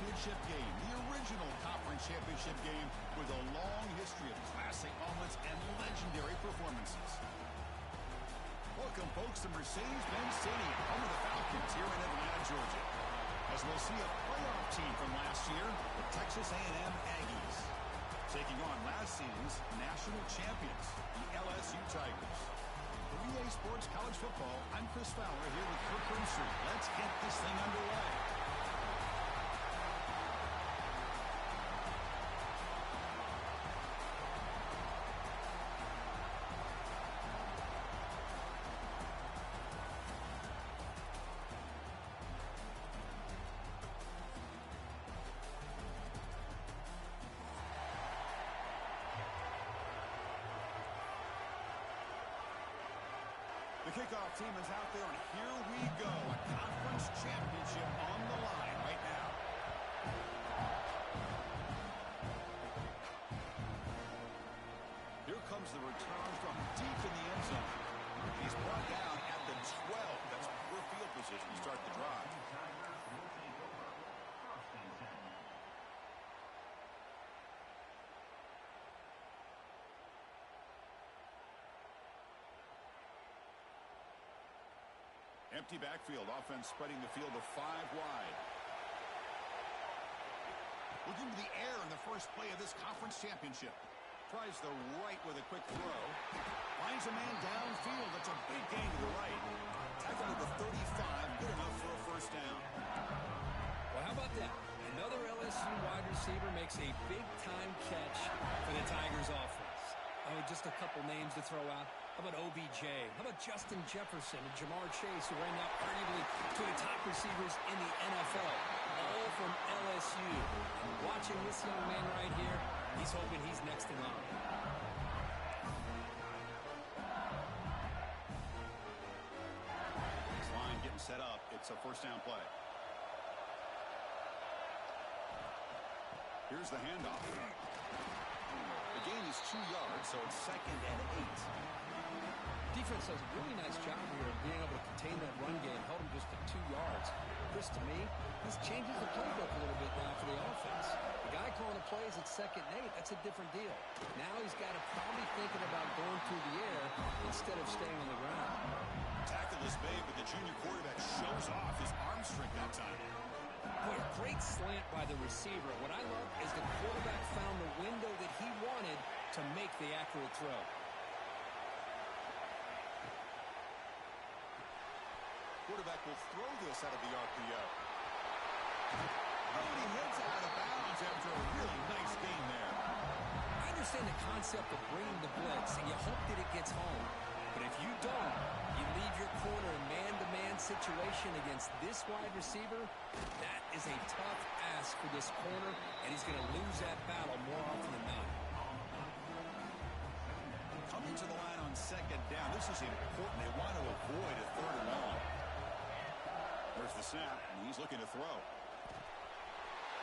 championship game, the original conference championship game with a long history of classic moments and legendary performances. Welcome, folks, to Mercedes-Benz Stadium, home of the Falcons here in Atlanta, Georgia. As we'll see a playoff team from last year, the Texas A&M Aggies, taking on last season's national champions, the LSU Tigers. For EA Sports College Football, I'm Chris Fowler here with Kirk Grimstreet. Let's get this thing underway. The kickoff team is out there, and here we go. A conference championship on the line right now. Here comes the return from deep in the end zone. He's brought down at the 12. That's poor field position to start the drive. Empty backfield, offense spreading the field to 5 wide. Looking to the air in the first play of this conference championship. Tries the right with a quick throw. Finds a man downfield. That's a big gain to the right. Tackle to the 35, good enough for a first down. Well, how about that? Another LSU wide receiver makes a big-time catch for the Tigers offense. Oh, just a couple names to throw out. How about OBJ? How about Justin Jefferson and Jamar Chase, who right now arguably two of the top receivers in the NFL, all from LSU. And watching this young man right here, he's hoping he's next in line. This line getting set up. It's a first down play. Here's the handoff. The gain is 2 yards, so it's 2nd and 8. Defense does a really nice job here of being able to contain that run game, held him just to 2 yards. Chris, to me, this changes the playbook a little bit now for the offense. The guy calling the plays at 2nd and 8, that's a different deal. Now he's got to probably thinking about going through the air instead of staying on the ground. Tackle is made, but the junior quarterback shows off his arm strength that time. Boy, a great slant by the receiver. What I love is the quarterback found the window that he wanted to make the accurate throw. Quarterback will throw this out of the RPO. Oh, and he heads out of bounds after a really nice gain there. I understand the concept of bringing the blitz, and you hope that it gets home. But if you don't, you leave your corner in man-to-man situation against this wide receiver. That is a tough ask for this corner, and he's going to lose that battle more often than not. Coming to the line on 2nd down. This is important. They want to avoid a 3rd and long. There's the snap, and he's looking to throw.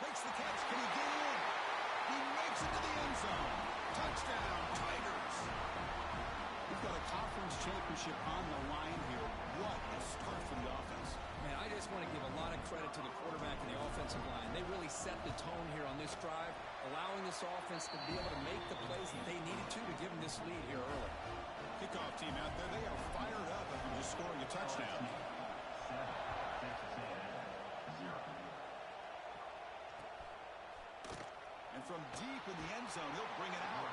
Makes the catch. Can he get in? He makes it to the end zone. Touchdown, Tigers. We've got a conference championship on the line here. What a start for the offense. Man, I just want to give a lot of credit to the quarterback and the offensive line. They really set the tone here on this drive, allowing this offense to be able to make the plays that they needed to give them this lead here early. Kickoff team out there, they are fired up after just scoring a touchdown. And from deep in the end zone, he'll bring it out.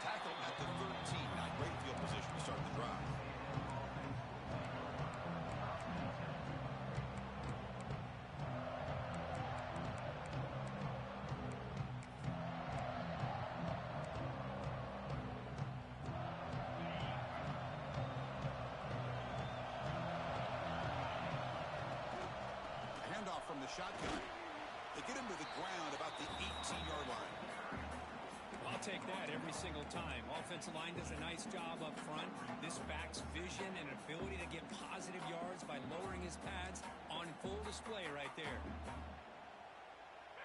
Tackle at the 13. Now, great field position to start the drive. Handoff from the shotgun. They get him to the ground about the 18-yard line. I'll take that every single time. Offensive line does a nice job up front. This back's vision and ability to get positive yards by lowering his pads on full display right there.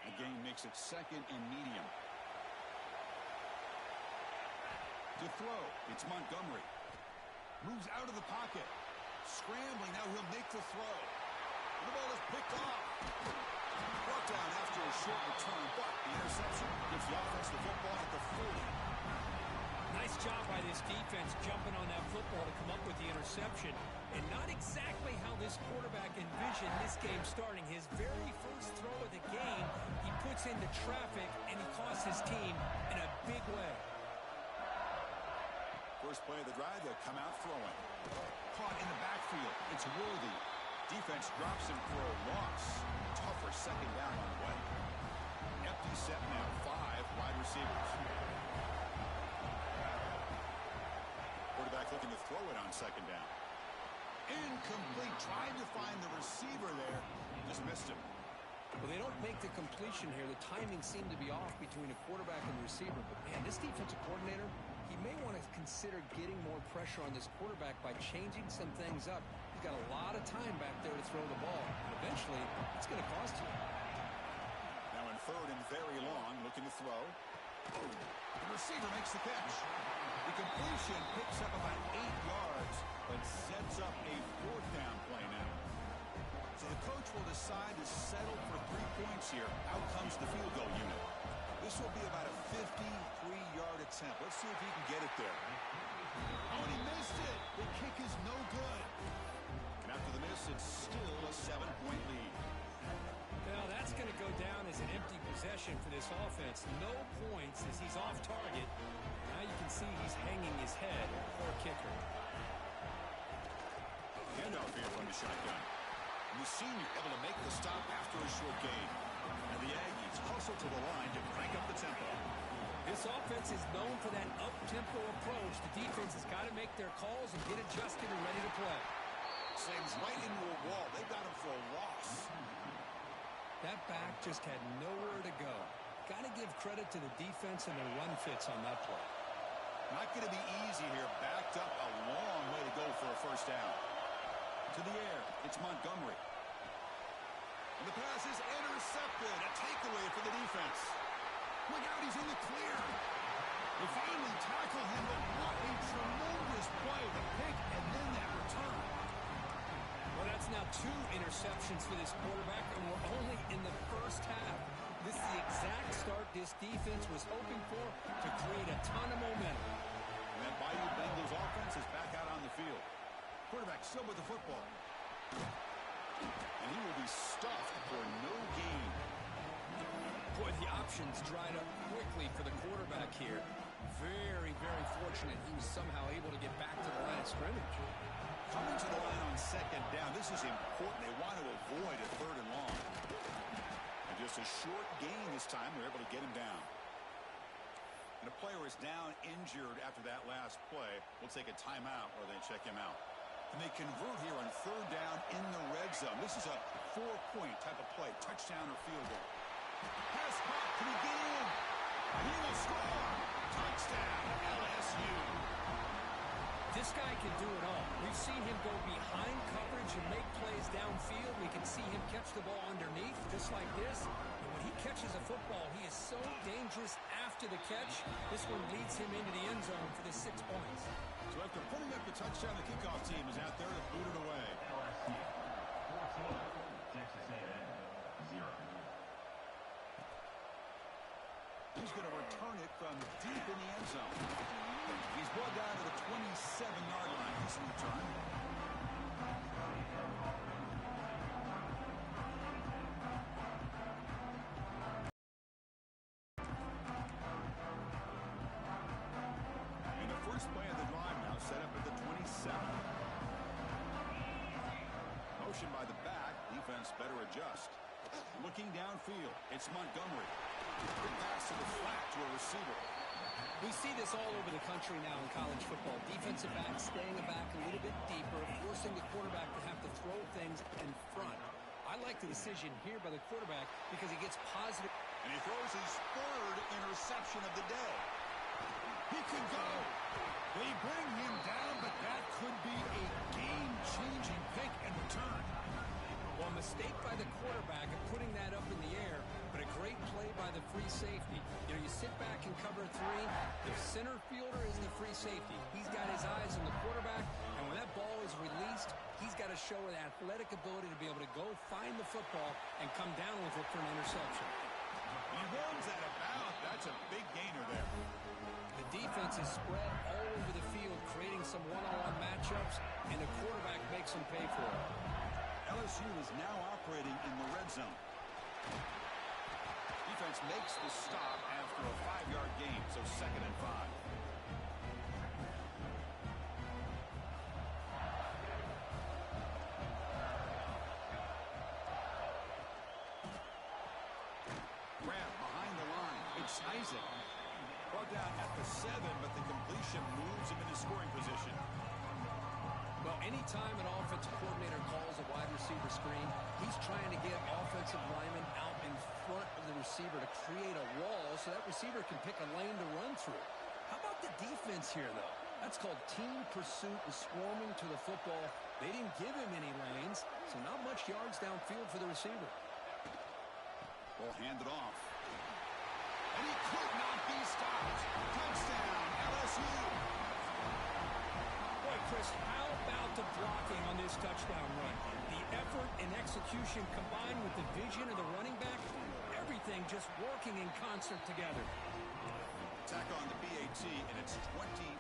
The gain makes it 2nd and medium. To throw, it's Montgomery. Moves out of the pocket. Scrambling, now he'll make the throw. The ball is picked off. Brought down after a short return, but the interception gives the offense the football at the 40. Nice job by this defense jumping on that football to come up with the interception. And not exactly how this quarterback envisioned this game starting. His very first throw of the game, he puts into traffic, and he costs his team in a big way. First play of the drive, they'll come out throwing. Caught in the backfield. It's Worthy. Defense drops him for a loss. Tougher second down on the way. Empty set now, 5 wide receivers. Quarterback looking to throw it on second down. Incomplete. Trying to find the receiver there. Just missed him. Well, they don't make the completion here. The timing seemed to be off between a quarterback and the receiver. But, man, this defensive coordinator, he may want to consider getting more pressure on this quarterback by changing some things up. He's got a lot of time back there to throw the ball. And eventually, it's going to cost you. Now in third and very long, looking to throw. The receiver makes the catch. The completion picks up about 8 yards, but sets up a 4th down play now. So the coach will decide to settle for 3 points here. Out comes the field goal unit. This will be about a 53-yard attempt. Let's see if he can get it there. Oh, and he missed it. The kick is no good. And after the miss, it's still a 7-point lead. Well, that's going to go down as an empty possession for this offense. No points as he's off target. Now you can see he's hanging his head. Poor kicker. Handoff here from the shotgun. And the senior able to make the stop after a short gain. And the Aggies hustle to the line to crank up the tempo. This offense is known for that up-tempo approach. The defense has got to make their calls and get adjusted and ready to play. Slams right into a wall. They've got him for a loss. That back just had nowhere to go. Got to give credit to the defense and the run fits on that play. Not going to be easy here. Backed up a long way to go for a first down. To the air, it's Montgomery. And the pass is intercepted. A takeaway for the defense. Look out, he's in the clear. They finally tackle him, but what a tremendous play. The pick and then that return. Well, that's now 2 interceptions for this quarterback, and we're only in the first half. This is the exact start this defense was hoping for to create a ton of momentum. And that Bayou Bengals offense is back out on the field. Quarterback still with the football. And he will be stuffed for no gain. Boy, the options dried up quickly for the quarterback here. Very, very fortunate he was somehow able to get back to the line of scrimmage. Coming to the line on second down, this is important. They want to avoid a 3rd and long. And just a short gain this time, they're able to get him down. And a player is down injured after that last play. We'll take a timeout or they check him out. And they convert here on 3rd down in the red zone. This is a 4-point type of play, touchdown or field goal. Pass caught, can he get in? He will score. Touchdown, LSU. This guy can do it all. We've seen him go behind coverage and make plays downfield. We can see him catch the ball underneath, just like this. And when he catches a football, he is so dangerous after the catch. This one leads him into the end zone for the 6 points. So after putting up the touchdown, the kickoff team is out there to boot it away. He's going to return it from deep in the end zone. He's brought down to the 27-yard line. This return. And the first play of the drive now set up at the 27. Motion by the back. Defense better adjust. Looking downfield, it's Montgomery. Good pass to the flat to a receiver. We see this all over the country now in college football. Defensive backs staying back a little bit deeper, forcing the quarterback to have to throw things in front. I like the decision here by the quarterback because he gets positive. And he throws his 3rd interception of the day. He could go. They bring him down, but that could be a game-changing pick and return. Well, a mistake by the quarterback of putting that up in the air, but a great play by the free safety. You know, you sit back and cover 3. The center fielder is the free safety. He's got his eyes on the quarterback, and when that ball is released, he's got to show an athletic ability to be able to go find the football and come down with it for an interception. He runs that about. That's a big gainer there. The defense is spread all over the field, creating some one-on-one matchups, and the quarterback makes them pay for it. LSU is now operating in the red zone. Defense makes the stop after a 5-yard gain, so 2nd and 5. Grab behind the line. It's Isaac. Brought down at the 7, but the completion moves him into scoring position. Well, anytime an offensive coordinator calls a wide receiver screen, he's trying to get offensive linemen out in front of the receiver to create a wall so that receiver can pick a lane to run through. How about the defense here, though? That's called team pursuit and swarming to the football. They didn't give him any lanes, so not much yards downfield for the receiver. Ball handed off. And he could not be stopped. Touchdown, LSU. Boy, Chris, how about the blocking on this touchdown run? The effort and execution combined with the vision of the running back, everything just working in concert together. Attack on the BAT, and it's 21-0.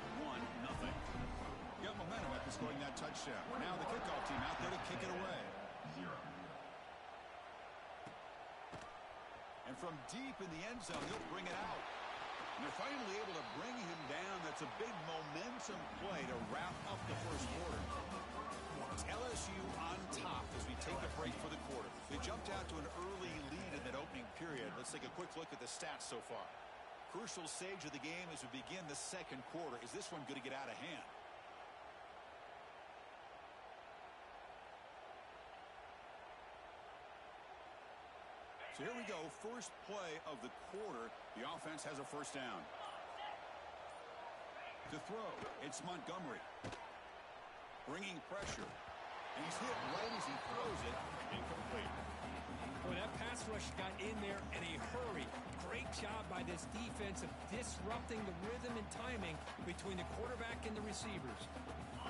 Got momentum after scoring that touchdown. Now the kickoff team out there to kick it away. And from deep in the end zone, he'll bring it out. And they're finally able to bring him down. That's a big momentum play to wrap up the first quarter. It's LSU on top as we take a break for the quarter. They jumped out to an early lead in that opening period. Let's take a quick look at the stats so far. Crucial stage of the game as we begin the second quarter. Is this one going to get out of hand? So here we go, first play of the quarter. The offense has a first down. To throw, it's Montgomery. Bringing pressure. And he's hit right as he throws it. Incomplete. Boy, that pass rush got in there in a hurry. Great job by this defense of disrupting the rhythm and timing between the quarterback and the receivers.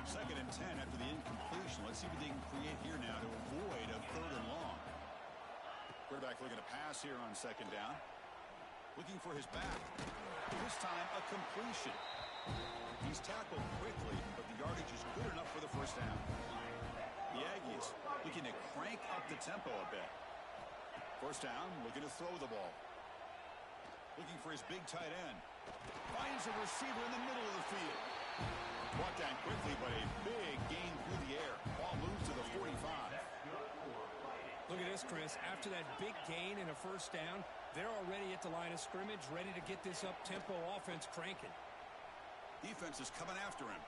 2nd and 10 after the incompletion. Let's see what they can create here now to avoid a 3rd and long. Quarterback looking to pass here on 2nd down. Looking for his back. This time a completion. He's tackled quickly, but the yardage is good enough for the first down. The Aggies looking to crank up the tempo a bit. First down, looking to throw the ball. Looking for his big tight end. Finds a receiver in the middle of the field. Brought down quickly, but a big gain through the air. Ball moves to the 45. Look at this, Chris. After that big gain and a first down, they're already at the line of scrimmage, ready to get this up-tempo offense cranking. Defense is coming after him.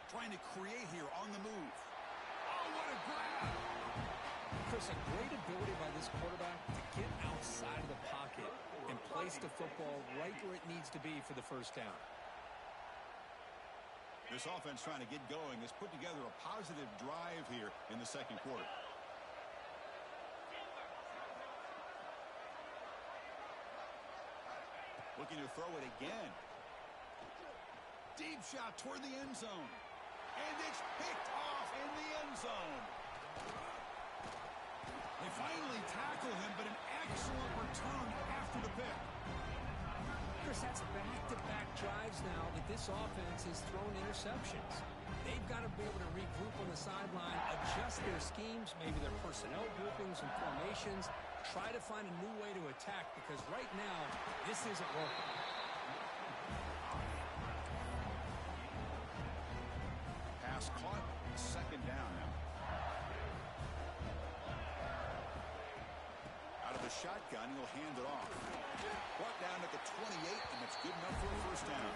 Trying to create here on the move. Oh, what a grab! Chris, a great ability by this quarterback to get outside of the pocket and place the football right where it needs to be for the first down. This offense trying to get going has put together a positive drive here in the second quarter. Looking to throw it again. Deep shot toward the end zone. And it's picked off in the end zone. They finally tackle him, but an excellent return after the pick. Chris, that's back-to-back drives now that this offense has thrown interceptions. They've got to be able to regroup on the sideline, adjust their schemes, maybe their personnel groupings and formations, try to find a new way to attack, because right now, this isn't working. Pass caught, 2nd down now. Out of the shotgun, he'll hand it off. Brought down at the 28, and that's good enough for a first down.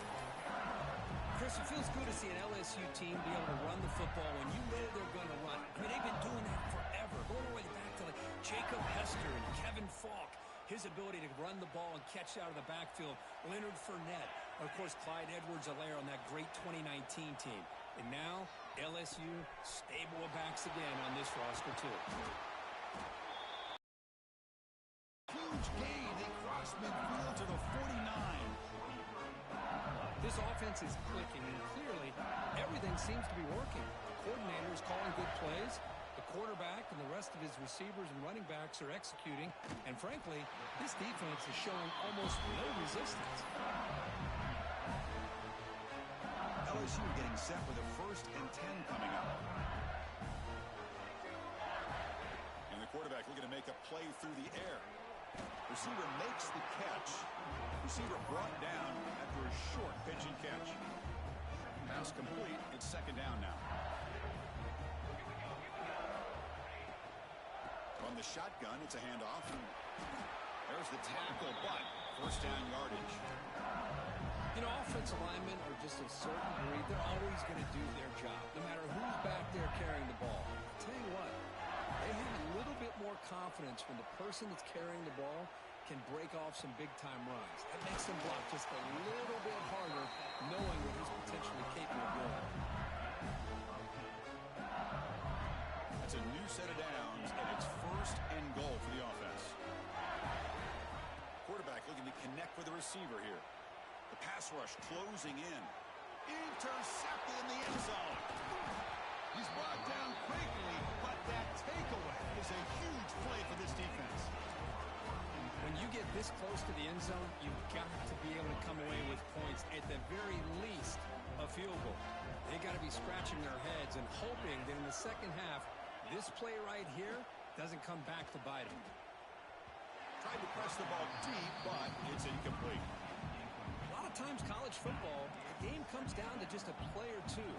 Chris, it feels good to see an LSU team be able to run the football when you know they're going to run. I mean, they've been doing that forever, going all the way back to like Jacob Hester and Kevin Falk. His ability to run the ball and catch out of the backfield. Leonard Fournette. Of course, Clyde Edwards-Helaire on that great 2019 team. And now, LSU stable of backs again on this roster, too. Huge gain. They cross midfield to the 49. This offense is clicking, and clearly everything seems to be working. coordinator is calling good plays. The quarterback and the rest of his receivers and running backs are executing. And frankly, this defense is showing almost no resistance. LSU getting set with a 1st and 10 coming up. And the quarterback looking to make a play through the air. Receiver makes the catch. Receiver brought down after a short pitch and catch. Pass complete. It's 2nd down now. From the shotgun, it's a handoff. There's the tackle, but 1st down yardage. You know, offensive linemen are just a certain breed. They're always going to do their job, no matter who's back there carrying the ball. I'll tell you what, they have a little bit more confidence when the person that's carrying the ball can break off some big-time runs. That makes them block just a little bit harder, knowing what he's potentially capable of doing. That's a new set of downs, and it's 1st and goal for the offense. Quarterback looking to connect with the receiver here. The pass rush closing in. Intercepted in the end zone. He's brought down quickly, but that takeaway is a huge play for this defense. When you get this close to the end zone, you've got to be able to come away with points, at the very least a field goal. They got to be scratching their heads and hoping that in the second half, this play right here doesn't come back to bite them. Tried to press the ball deep, but it's incomplete. A lot of times college football, the game comes down to just a play or two.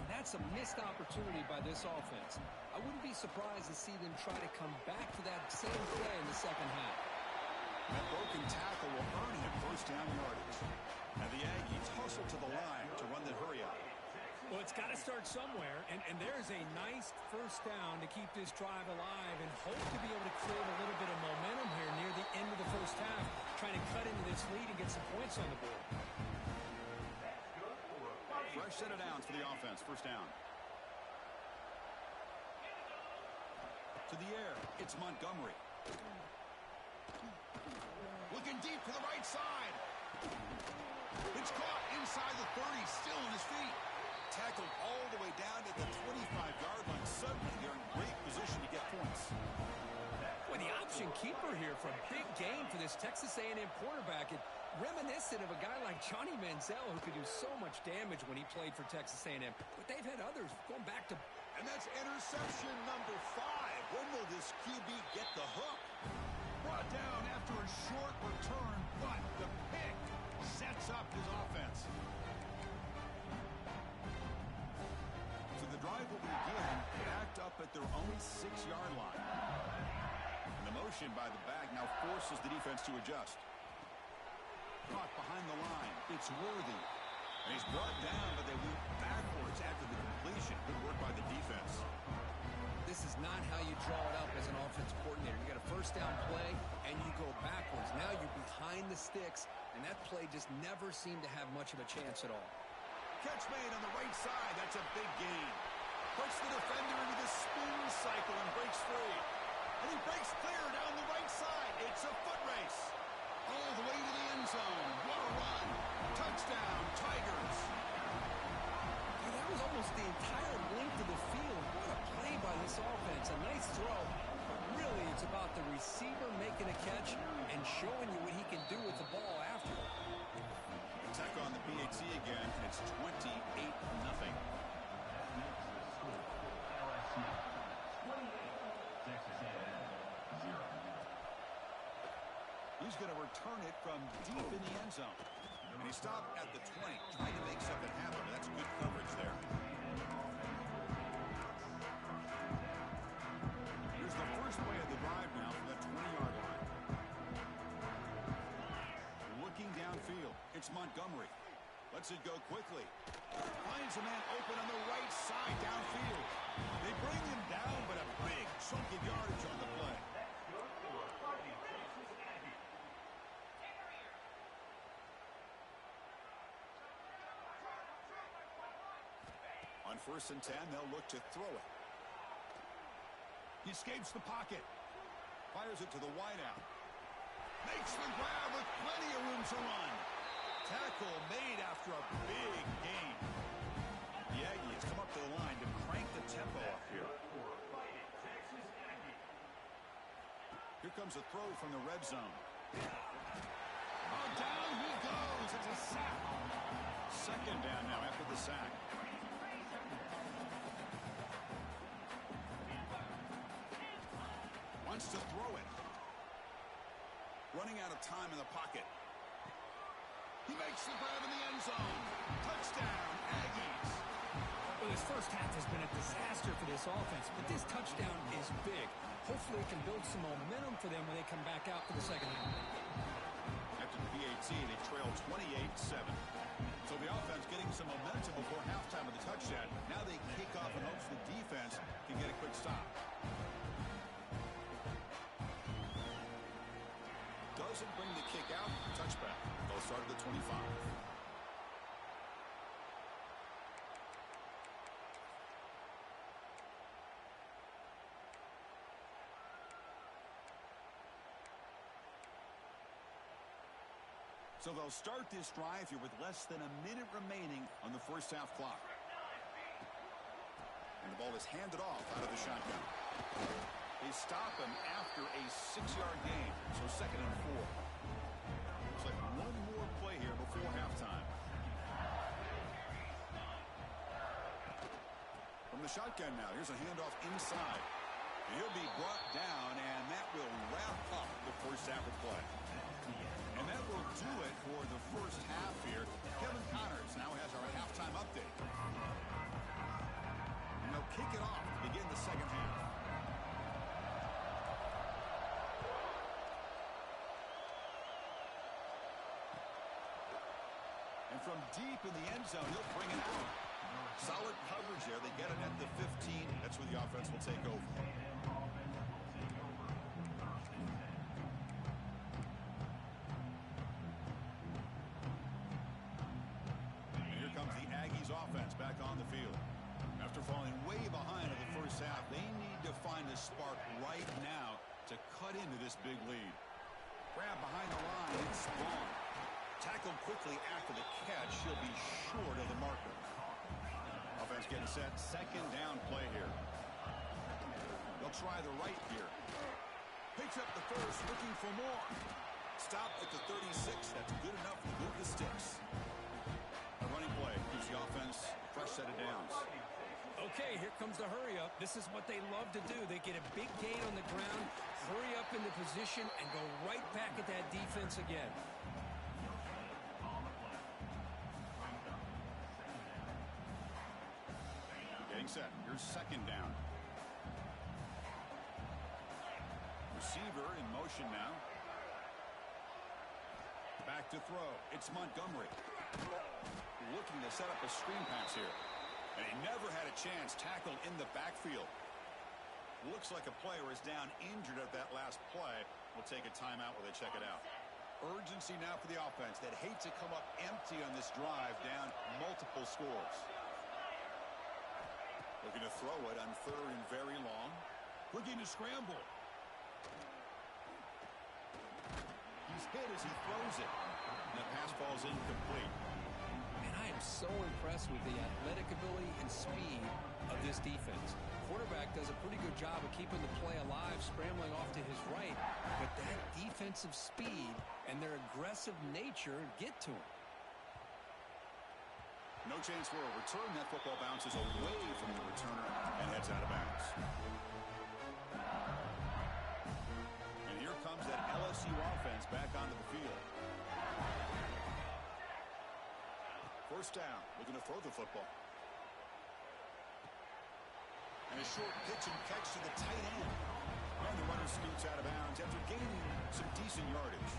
And that's a missed opportunity by this offense. I wouldn't be surprised to see them try to come back to that same play in the second half. That broken tackle will earn him 1st down yardage. And the Aggies hustle to the line to run the hurry out. Well, it's got to start somewhere, and there's a nice 1st down to keep this drive alive and hope to be able to create a little bit of momentum here near the end of the 1st half, trying to cut into this lead and get some points on the board. Fresh set of downs for the offense. 1st down. To the air. It's Montgomery. Looking deep to the right side. It's caught inside the 30. Still on his feet. Tackled all the way down to the 25-yard line. Suddenly, they're in great position to get points. Well, the option keeper here for a big game for this Texas A&M quarterback. It reminiscent of a guy like Johnny Manziel, who could do so much damage when he played for Texas A&M. But they've had others going back to... And that's interception number 5. When will this QB get the hook? Brought down after a short return, but the pick sets up his offense. So the drive will begin backed up at their own 6-yard line. And the motion by the back now forces the defense to adjust. Caught behind the line. It's Worthy. And he's brought down, but they move backwards after the completion. Good work by the defense. This is not how you draw it up as an offensive coordinator. You got a 1st down play, and you go backwards. Now you're behind the sticks, and that play just never seemed to have much of a chance at all. Catch made on the right side. That's a big gain. Puts the defender into the spin cycle and breaks free. And he breaks clear down the right side. It's a foot race. All the way to the end zone. What a run. Touchdown, Tigers. Hey, that was almost the entire length of the field. What a play by this offense. A nice throw. But really, it's about the receiver making a catch and showing you what he can do with the ball after. Attack on the PAT again. It's 28-0. He's going to return it from deep in the end zone. And he stopped at the 20, trying to make something happen. That's good coverage there. Here's the first play of the drive now from that 20-yard line. Looking downfield, it's Montgomery. Lets it go quickly. Finds a man open on the right side downfield. They bring him down, but a big chunk of yardage on the play. On 1st and 10, they'll look to throw it. He escapes the pocket. Fires it to the wideout. Makes the grab with plenty of room to run. Tackle made after a big gain. The Aggies come up to the line to crank the the tempo up here. Here comes a throw from the red zone. Oh, down he goes. It's a sack. Second down now after the sack. Wants to throw it. Running out of time in the pocket. He makes the grab in the end zone. Touchdown, Aggies. Well, this first half has been a disaster for this offense, but this touchdown is big. Hopefully it can build some momentum for them when they come back out for the second half. After the PAT, they trail 28-7. So the offense getting some momentum before halftime with the touchdown. Now they kick off and hopes the defense can get a quick stop. Doesn't bring the kick out. Touchback. They'll start at the 25. So they'll start this drive here with less than a minute remaining on the first half clock. And the ball is handed off out of the shotgun. They stop him after a 6-yard gain, so 2nd and 4. Looks like one more play here before halftime. From the shotgun now, here's a handoff inside. He'll be brought down, and that will wrap up the first half of play. And that will do it for the first half here. Kevin Connors now has our halftime update. And they'll kick it off to begin the second half. And from deep in the end zone, he'll bring it out. Solid coverage there. They get it at the 15. That's where the offense will take over. Offense back on the field. After falling way behind in the first half, they need to find a spark right now to cut into this big lead. Grab behind the line, it's gone. Tackled quickly after the catch. He'll be short of the marker. Offense getting set. Second down play here. They'll try the right here. Picks up the first, looking for more. Stop at the 36. That's good enough to move the sticks. A running play gives the offense a fresh set of downs. Okay, here comes the hurry up. This is what they love to do. They get a big gain on the ground, hurry up into position, and go right back at that defense again. Getting set. Here's second down. Receiver in motion now. Back to throw. It's Montgomery. Looking to set up a screen pass here. And he never had a chance. Tackled in the backfield. Looks like a player is down injured at that last play. We'll take a timeout while they check it out. Urgency now for the offense that hate to come up empty on this drive, down multiple scores. Looking to throw it on 3rd and very long. Looking to scramble. He's hit as he throws it. And the pass falls incomplete. And I am so impressed with the athletic ability and speed of this defense. Quarterback does a pretty good job of keeping the play alive, scrambling off to his right. But that defensive speed and their aggressive nature get to him. No chance for a return. That football bounces away from the returner and heads out of bounds. And here comes that LSU offense back onto the field. First down, looking to throw the football. And a short pitch and catch to the tight end. And the runner scoots out of bounds after gaining some decent yardage.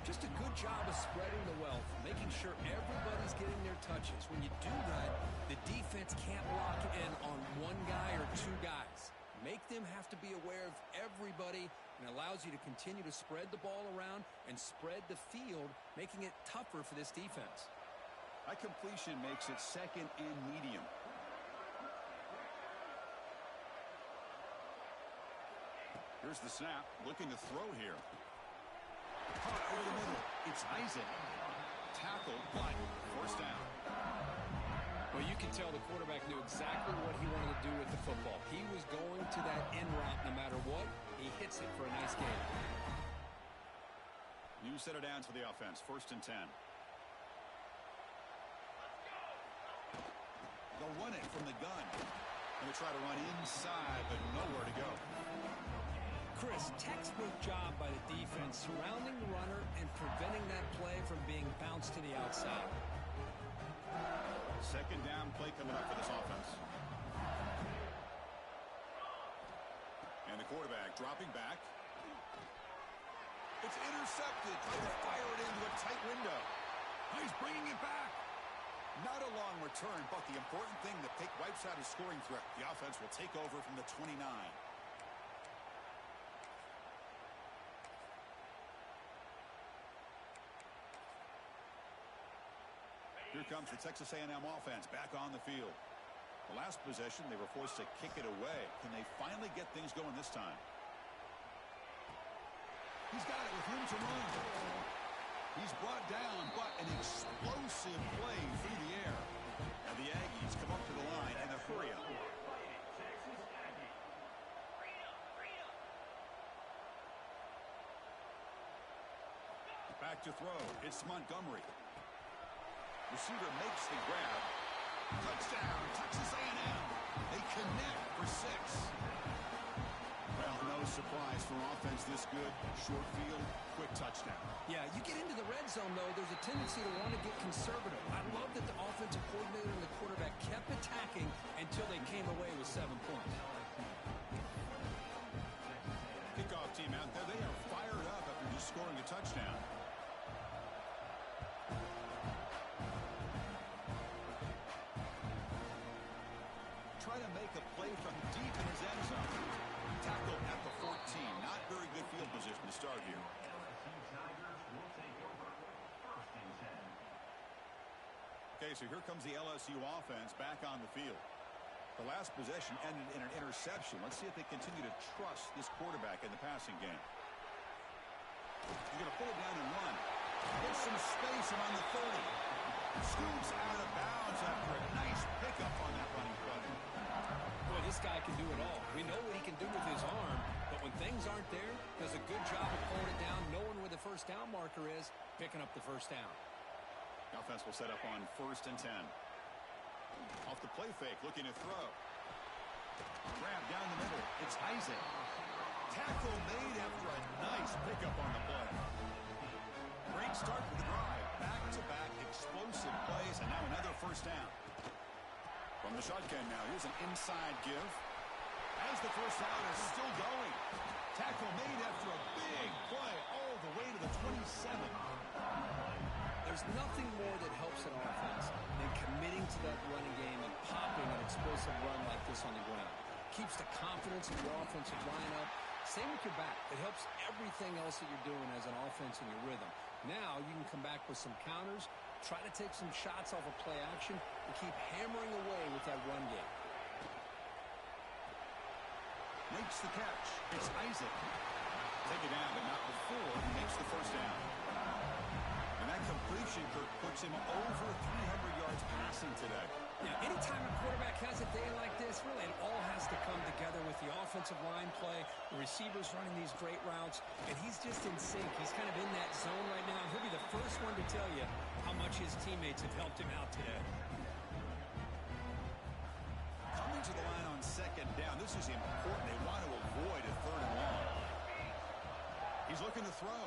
Just a good job of spreading the wealth, making sure everybody's getting their touches. When you do that, the defense can't lock in on one guy or two guys. Make them have to be aware of everybody, and allows you to continue to spread the ball around and spread the field, making it tougher for this defense. That completion makes it 2nd and medium. Here's the snap, looking to throw here. Caught over the middle. It's Isaac. Tackled, but first down. Well, you can tell the quarterback knew exactly what he wanted to do with the football. He was going to that in route no matter what. He hits it for a nice gain. New set of downs for the offense. 1st and 10. They'll run it from the gun. Going to try to run inside, but nowhere to go. Chris, textbook job by the defense surrounding the runner and preventing that play from being bounced to the outside. 2nd down play coming up for this offense. And the quarterback dropping back. It's intercepted. Trying to fire it into a tight window. He's bringing it back. Not a long return, but the important thing that wipes out his scoring threat. The offense will take over from the 29. Here comes the Texas A&M offense back on the field. The last possession, they were forced to kick it away. Can they finally get things going this time? He's got it with room to run. He's brought down, but an explosive play through the air. And the Aggies come up to the line in a hurry up. Back to throw. It's Montgomery. Receiver makes the grab. Touchdown, Texas A&M. They connect for 6. Well, no surprise for offense this good. Short field, quick touchdown. Yeah, you get into the red zone, though, there's a tendency to want to get conservative. I love that the offensive coordinator and the quarterback kept attacking until they came away with 7 points. Kickoff team out there, they are fired up after just scoring a touchdown. Try to make a play from deep in his end zone. Tackle at the 14. Not very good field position to start here. Okay, so here comes the LSU offense back on the field. The last possession ended in an interception. Let's see if they continue to trust this quarterback in the passing game. He's going to pull it down and run. Get some space around the 30. Scoops out of bounds after a nice pickup on that running play. Boy, this guy can do it all. We know what he can do with his arm, but when things aren't there, does a good job of pulling it down, knowing where the first down marker is, picking up the first down. The offense will set up on 1st and 10. Off the play fake, looking to throw. Grab down the middle. It's Isaac. Tackle made after a nice pickup on the play. Great start for the drive. Back-to-back explosive plays, and now another first down. From the shotgun now, here's an inside give. As the first down is still going. Tackle made after a big play all the way to the 27. There's nothing more that helps an offense than committing to that running game and popping an explosive run like this on the ground. Keeps the confidence of your offensive lineup. Same with your back. It helps everything else that you're doing as an offense in your rhythm. Now you can come back with some counters, try to take some shots off of play action, and keep hammering away with that run game. Makes the catch. It's Isaac. Take it down, but not before he makes the first down. And that completion, Kirk, puts him over 300 yards passing today. Yeah, anytime a quarterback has a day like this, really, it all has to come together with the offensive line play, the receivers running these great routes, and he's just in sync. He's kind of in that zone right now. He'll be the first one to tell you how much his teammates have helped him out today. Coming to the line on 2nd down. This is important. They want to avoid a 3rd and long. He's looking to throw.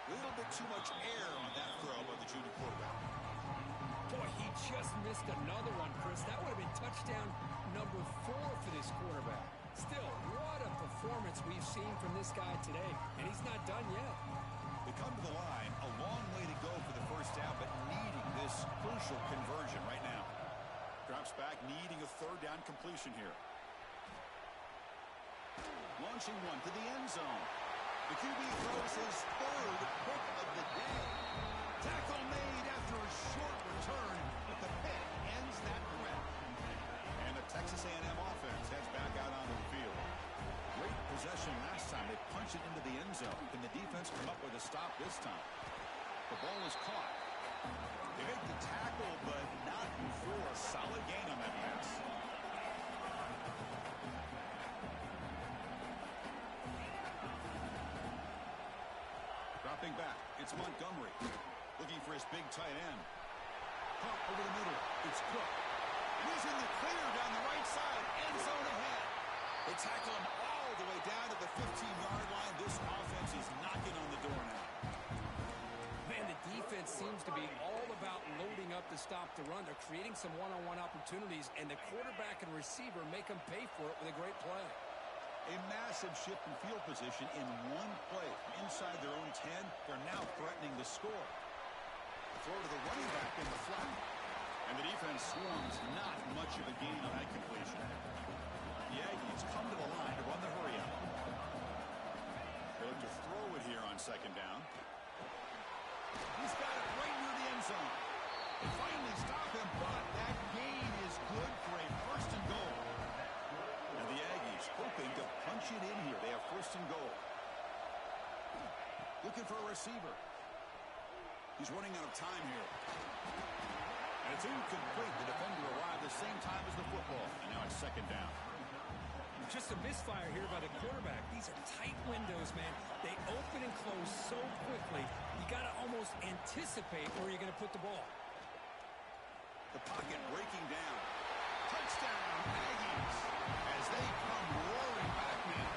A little bit too much air on that throw by the junior quarterback. Boy, he just missed another one, Chris. That would have been touchdown number 4 for this quarterback. Still, what a performance we've seen from this guy today, and he's not done yet. They come to the line, a long way to go for the first down, but needing this crucial conversion right now. Drops back, needing a 3rd down completion here. Launching one to the end zone. The QB throws his 3rd pick of the day. Tackle made after a short return, but the pick ends that threat. And the Texas A&M offense heads back out onto the field. Great possession last time. They punch it into the end zone. Can the defense come up with a stop this time? The ball is caught. They make the tackle, but not for a solid gain on that pass. Dropping back, it's Montgomery. Looking for his big tight end. Caught over the middle. It's Cook. And he's in the clear down the right side. End zone ahead. They tackle him all the way down to the 15-yard line. This offense is knocking on the door now. Man, the defense seems to be all about loading up to stop the run. They're creating some one-on-one opportunities, and the quarterback and receiver make them pay for it with a great play. A massive shift in field position in one play. Inside their own 10, they're now threatening to score. Throw to the running back in the flat. And the defense swarms. Not much of a gain on that completion. The Aggies come to the line to run the hurry out. They look to throw it here on second down. He's got it right near the end zone. They finally stop him, but that gain is good for a first and goal. And the Aggies hoping to punch it in here. They have first and goal. Looking for a receiver. He's running out of time here. And it's incomplete. The defender arrived the same time as the football. And now it's second down. Just a misfire here by the quarterback. These are tight windows, man. They open and close so quickly. You got to almost anticipate where you're going to put the ball. The pocket breaking down. Touchdown, Aggies. As they come roaring back now.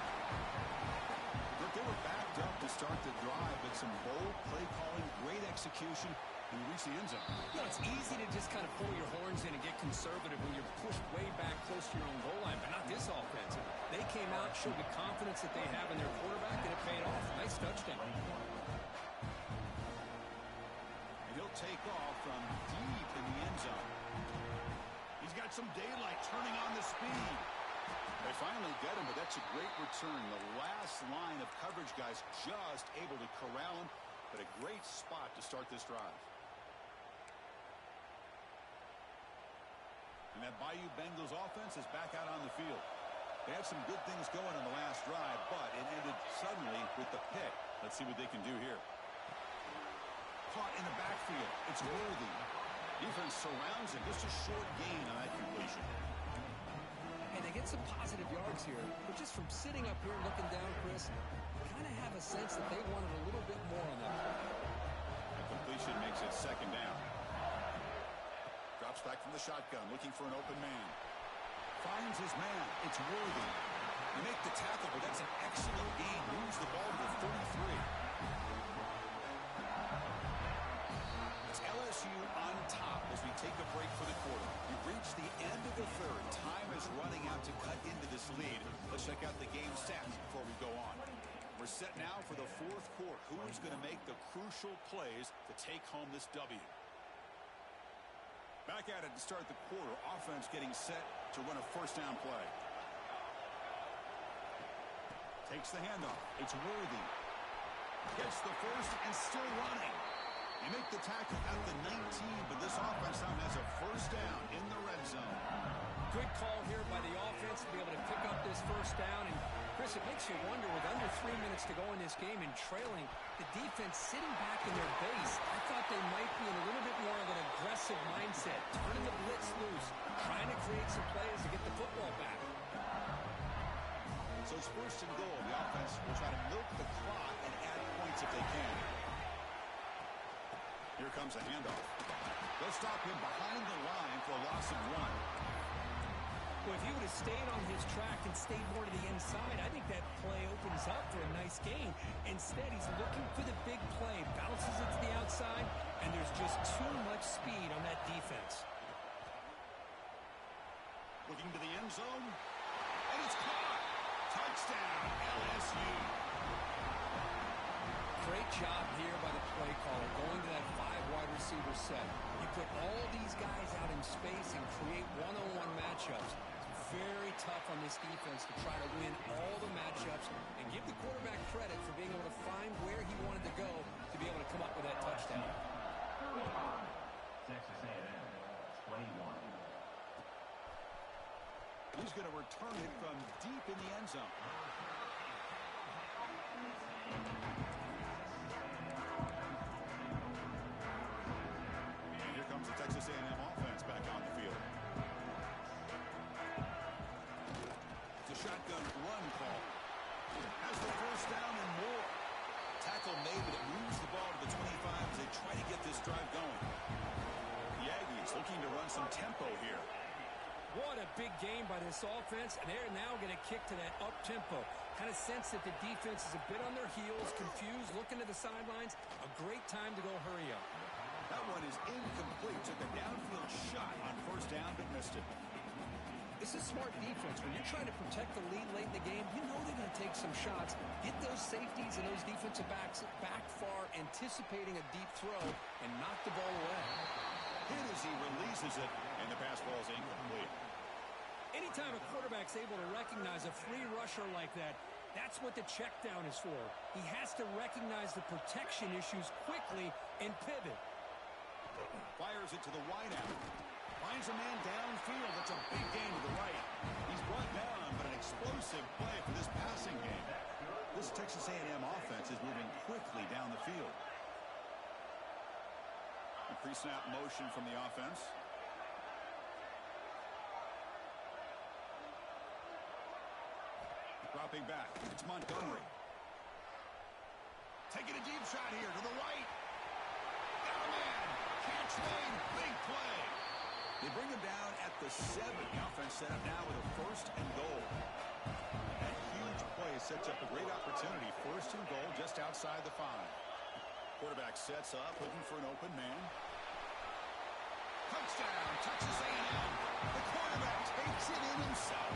Look, they were backed up to start the drive, but some bold play calling, great execution, and reach the end zone. You know, it's easy to just kind of pull your horns in and get conservative when you're pushed way back close to your own goal line, but not this offense. They came out, showed the confidence that they have in their quarterback, and it paid off. Nice touchdown. And he'll take off from deep in the end zone. He's got some daylight turning on the speed. They finally get him, but that's a great return. The last line of coverage guys just able to corral him, but a great spot to start this drive. And that Bayou Bengals offense is back out on the field. They had some good things going in the last drive, but it ended suddenly with the pick. Let's see what they can do here. Caught in the backfield. It's Worthy. Defense surrounds him. Just a short gain on that completion. And they get some positive yards here, but just from sitting up here and looking down, Chris, you kind of have a sense that they wanted a little bit more on that play. The completion makes it second down. Drops back from the shotgun, looking for an open man. Finds his man. It's Worthy. They make the tackle, but that's an excellent gain. Moves the ball to the 33. It's LSU on top as we take a break for the quarter. We've reached the end of the third. Time is running out to cut into this lead. Let's check out the game stats before we go on. We're set now for the fourth quarter. Who is going to make the crucial plays to take home this W? Back at it to start the quarter. Offense getting set to run a first down play. Takes the handoff. It's Worthy. Gets the first and still running. They make the tackle at the 19, but this offense now has a first down in the red zone. Good call here by the offense to be able to pick up this first down. And, Chris, it makes you wonder, with under 3 minutes to go in this game and trailing, the defense sitting back in their base, I thought they might be in a little bit more of an aggressive mindset, turning the blitz loose, trying to create some plays to get the football back. So it's first and goal. The offense will try to milk the clock and add points if they can. Here comes a handoff. They'll stop him behind the line for a loss of 1. Well, if he would have stayed on his track and stayed more to the inside, I think that play opens up for a nice gain. Instead, he's looking for the big play, bounces it to the outside, and there's just too much speed on that defense. Looking to the end zone, and it's caught. Touchdown, LSU. Great job here by the play caller, going to that 5-wide receiver set. You put all these guys out in space and create one-on-one matchups. It's very tough on this defense to try to win all the matchups and give the quarterback credit for being able to find where he wanted to go to be able to come up with that touchdown. Texas A&M, 21. He's going to return it from deep in the end zone. this offense, and they're now going to kick to that up-tempo. Kind of sense that the defense is a bit on their heels, confused, looking to the sidelines. A great time to go hurry up. That one is incomplete. Took a downfield shot on first down, but missed it. This is smart defense. When you're trying to protect the lead late in the game, you know they're going to take some shots. Get those safeties and those defensive backs back far, anticipating a deep throw, and knock the ball away. Hit as he releases it, and the pass ball is incomplete. Anytime a quarterback's able to recognize a free rusher like that, that's what the check down is for. He has to recognize the protection issues quickly and pivot. Fires it to the wideout. Finds a man downfield. That's a big gain to the right. He's brought down, but an explosive play for this passing game. This Texas A&M offense is moving quickly down the field. A pre-snap motion from the offense. Dropping back. It's Montgomery. Taking a deep shot here to the right. Got a man. Catch made. Big play. They bring him down at the 7. The offense set up now with a first and goal. That huge play sets up a great opportunity. First and goal just outside the 5. Quarterback sets up, looking for an open man. Touchdown, Texas A&M. The quarterback takes it in himself.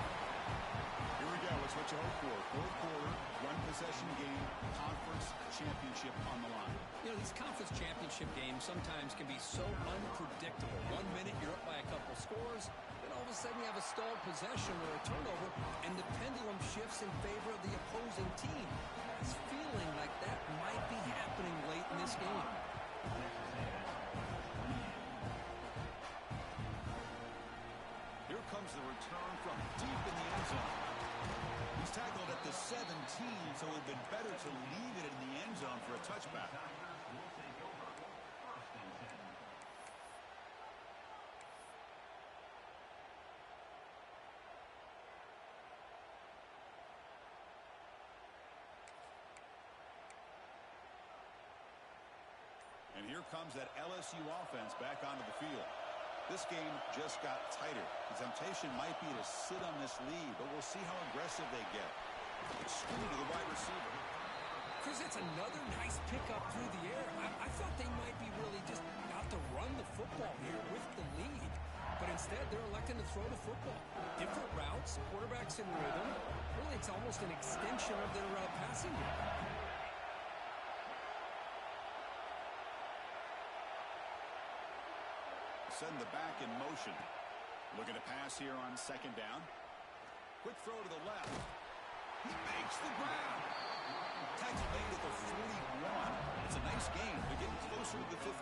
Here we go. It's what you hope for. Fourth quarter, one possession game, conference championship on the line. You know, these conference championship games sometimes can be so unpredictable. 1 minute you're up by a couple scores, then all of a sudden you have a stalled possession or a turnover, and the pendulum shifts in favor of the opposing team. It's feeling like that might be happening late in this game. Here comes the return from deep in the end zone. He's tackled at the 17, so it would have been better to leave it in the end zone for a touchback. And here comes that LSU offense back onto the field. This game just got tighter. The temptation might be to sit on this lead, but we'll see how aggressive they get. It's screened to the wide receiver. Chris, it's another nice pickup through the air. I thought they might be really just out to run the football here with the lead. But instead, they're electing to throw the football. Different routes, quarterbacks in rhythm. Really, it's almost an extension of their passing game. Send the back in motion. Looking to pass here on second down. Quick throw to the left. He makes the grab. Tackle made at the 41. It's a nice game. They're getting closer to the 50.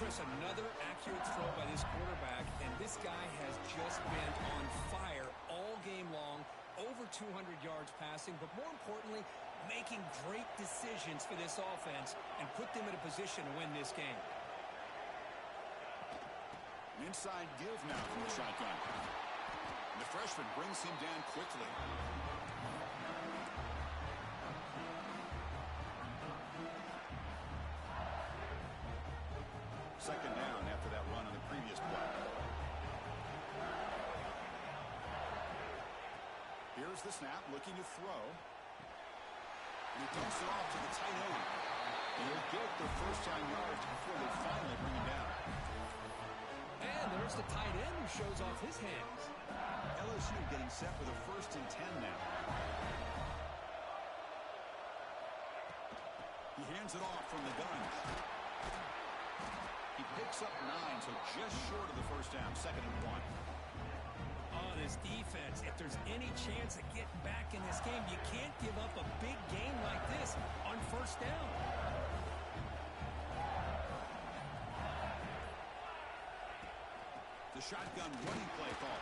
Chris, another accurate throw by this quarterback, and this guy has just been on fire all game long. Over 200 yards passing, but more importantly, making great decisions for this offense and put them in a position to win this game. Inside give now from the shotgun. And the freshman brings him down quickly. Second down after that run on the previous play. Here's the snap, looking to throw. And he dumps it off to the tight end. And he'll get the first down yards before they finally bring him down. And there's the tight end who shows off his hands. LSU getting set for the 1st and 10 now. He hands it off from the gun. He picks up 9, so just short of the first down, 2nd and 1. Oh, this defense, if there's any chance of getting back in this game, you can't give up a big game like this on first down. The shotgun running play call.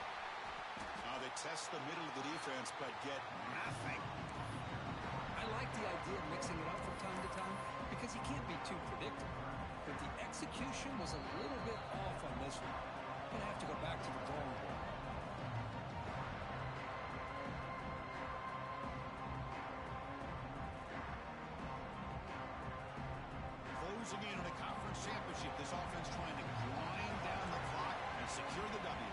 They test the middle of the defense, but get nothing. I like the idea of mixing it up from time to time because you can't be too predictable. But the execution was a little bit off on this one. Gonna have to go back to the drawing board. Closing in on a conference championship, this offense trying to grind down the clock and secure the W.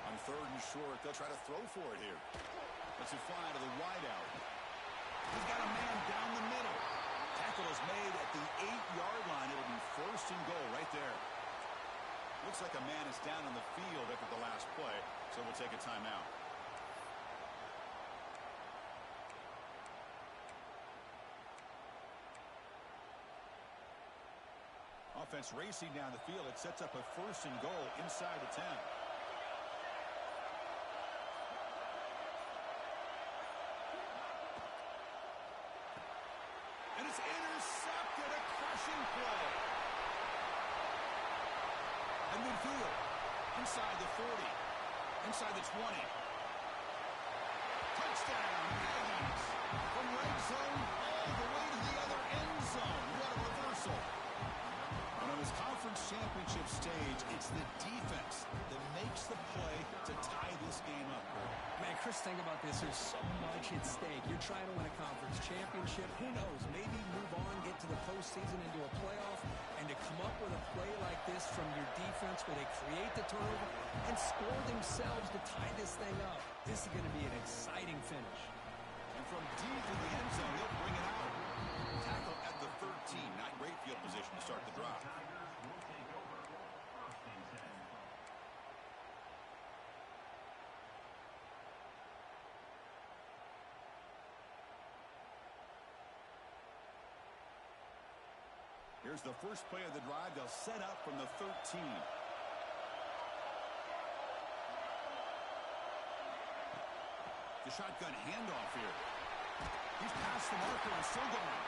On third and short. They'll try to throw for it here. Let's it fly to the wideout. He's got a man down the middle. Tackle is made at the 8-yard line. It'll be first and goal right there. Looks like a man is down on the field after the last play, so we'll take a timeout. Offense racing down the field. It sets up a first and goal inside the 10. And it's intercepted. A crushing play. And midfield. Inside the 40. Inside the 20. Touchdown. Aggies. From red zone all the way to the other end zone. What a reversal. And on this conference championship stage, it's the defense that makes the play to tie this game up. Man, Chris, think about this. There's so much at stake. You're trying to win a conference championship. Who knows? Maybe move on, get to the postseason, into a playoff, and to come up with a play like this from your defense where they create the turnover and score themselves to tie this thing up. This is going to be an exciting finish. And from deep in the end zone, they'll bring it out. Tackle at the 13. Not great field position to start the drive. Here's the first play of the drive. They'll set up from the 13. The shotgun handoff here. He's past the marker and still going.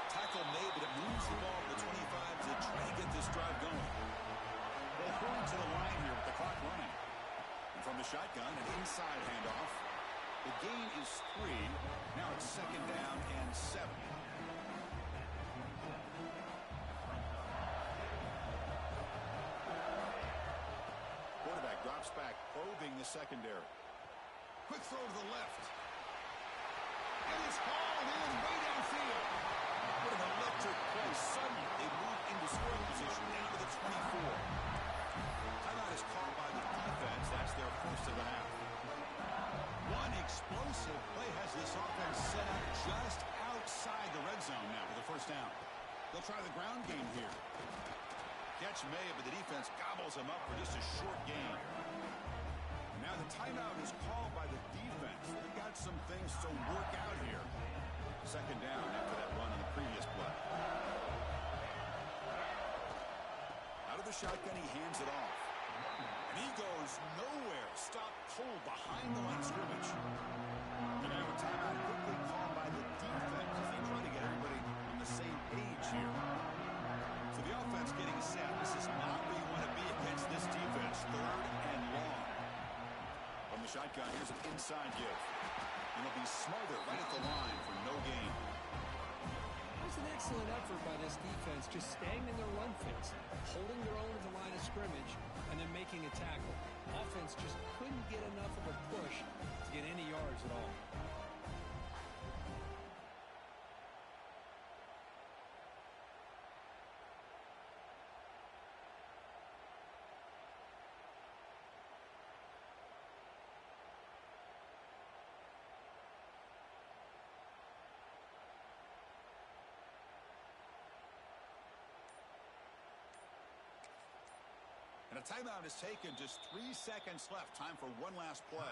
Tackle made, but it moves the ball to the 25 to try to get this drive going. They'll hurry to the line here with the clock running. And from the shotgun, an inside handoff. The gain is 3. Now it's second down and 7. Quarterback drops back, probing the secondary. Quick throw to the left. And it's hauled in way downfield. What an electric play. Suddenly, they move into scoring position down to the 24. Timeout is called by the defense. That's their first of the half. One explosive play has this offense set up just outside the red zone now for the first down. They'll try the ground game here. Catch made, but the defense gobbles him up for just a short gain. Now the timeout is called by the defense. They've got some things to work out here. Second down after that run on the previous play. Out of the shotgun, he hands it off. And he goes nowhere. Stop pulled behind the line of scrimmage. And now a timeout quickly called by the defense as they try to get everybody on the same page here. So the offense getting set. This is not where you want to be against this defense. Third and long. From the shotgun, here's an inside give. And he'll be smarter right at the line for no gain. It was an excellent effort by this defense, just staying in their run fits, holding their own at the line of scrimmage, and then making a tackle. Offense just couldn't get enough of a push to get any yards at all. And a timeout is taken. Just 3 seconds left. Time for one last play.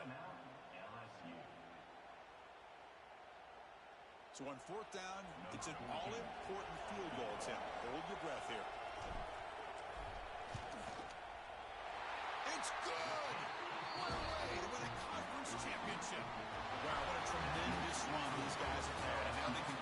So on fourth down, it's an all-important field goal attempt. Hold your breath here. It's good! What a way to win a conference championship. Wow, what a tremendous run these guys have had. And now they can